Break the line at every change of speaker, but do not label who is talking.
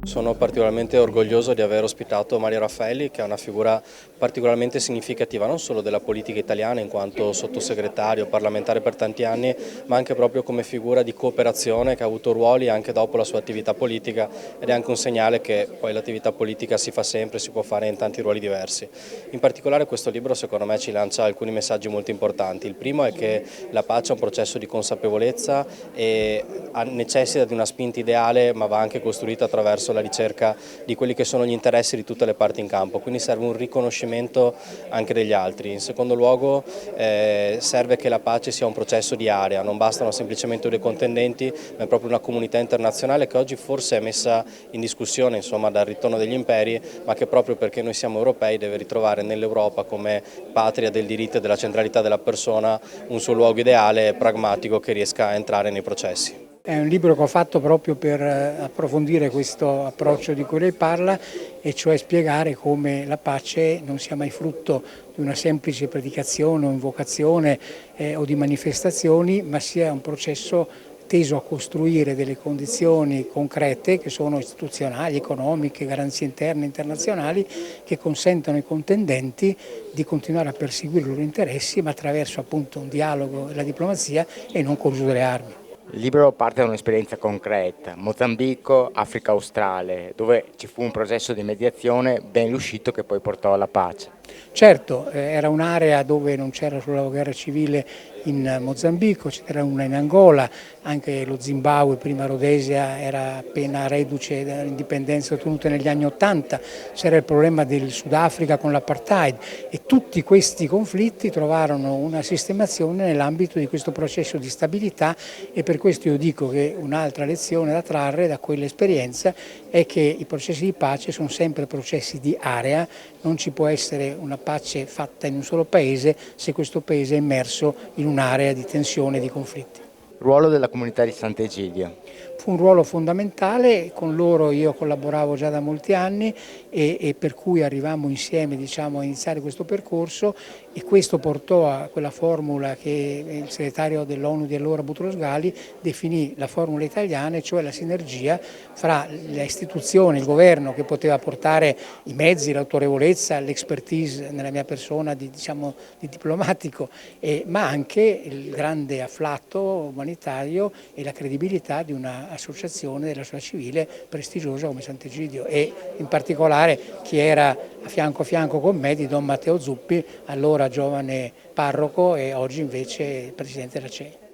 Sono particolarmente orgoglioso di aver ospitato Mario Raffaelli, che è una figura particolarmente significativa non solo della politica italiana in quanto sottosegretario, parlamentare per tanti anni, ma anche proprio come figura di cooperazione che ha avuto ruoli anche dopo la sua attività politica, ed è anche un segnale che poi l'attività politica si fa sempre, si può fare in tanti ruoli diversi. In particolare questo libro secondo me ci lancia alcuni messaggi molto importanti. Il primo è che la pace è un processo di consapevolezza e necessita di una spinta ideale, ma va anche costruita attraverso la ricerca di quelli che sono gli interessi di tutte le parti in campo, quindi serve un riconoscimento anche degli altri. In secondo luogo serve che la pace sia un processo di area, non bastano semplicemente due contendenti, ma è proprio una comunità internazionale che oggi forse è messa in discussione dal ritorno degli imperi, ma che proprio perché noi siamo europei deve ritrovare nell'Europa come patria del diritto e della centralità della persona un suo luogo ideale e pragmatico che riesca a entrare nei processi.
È un libro che ho fatto proprio per approfondire questo approccio di cui lei parla, e cioè spiegare come la pace non sia mai frutto di una semplice predicazione o invocazione o di manifestazioni, ma sia un processo teso a costruire delle condizioni concrete che sono istituzionali, economiche, garanzie interne e internazionali, che consentano ai contendenti di continuare a perseguire i loro interessi, ma attraverso appunto un dialogo e la diplomazia e non con l'uso delle armi.
Il libro parte da un'esperienza concreta, Mozambico, Africa australe, dove ci fu un processo di mediazione ben riuscito che poi portò alla pace.
Certo, era un'area dove non c'era solo la guerra civile in Mozambico, c'era una in Angola, anche lo Zimbabwe, prima Rhodesia, era appena reduce dall'indipendenza ottenuta negli anni '80, c'era il problema del Sudafrica con l'apartheid, e tutti questi conflitti trovarono una sistemazione nell'ambito di questo processo di stabilità, e per questo io dico che un'altra lezione da trarre da quell'esperienza è che i processi di pace sono sempre processi di area, non ci può essere una pace fatta in un solo paese se questo paese è immerso in un'area di tensione e di conflitti.
Ruolo della comunità di Sant'Egidio.
Fu un ruolo fondamentale, con loro io collaboravo già da molti anni e per cui arrivammo insieme, diciamo, a iniziare questo percorso, e questo portò a quella formula che il segretario dell'ONU di allora, Boutros Ghali, definì la formula italiana, e cioè la sinergia fra le istituzioni, il governo che poteva portare i mezzi, l'autorevolezza, l'expertise nella mia persona di diplomatico, ma anche il grande afflato umanitario e la credibilità di un'associazione della società civile prestigiosa come Sant'Egidio, e in particolare chi era a fianco con me di Don Matteo Zuppi, allora giovane parroco e oggi invece presidente della CEI.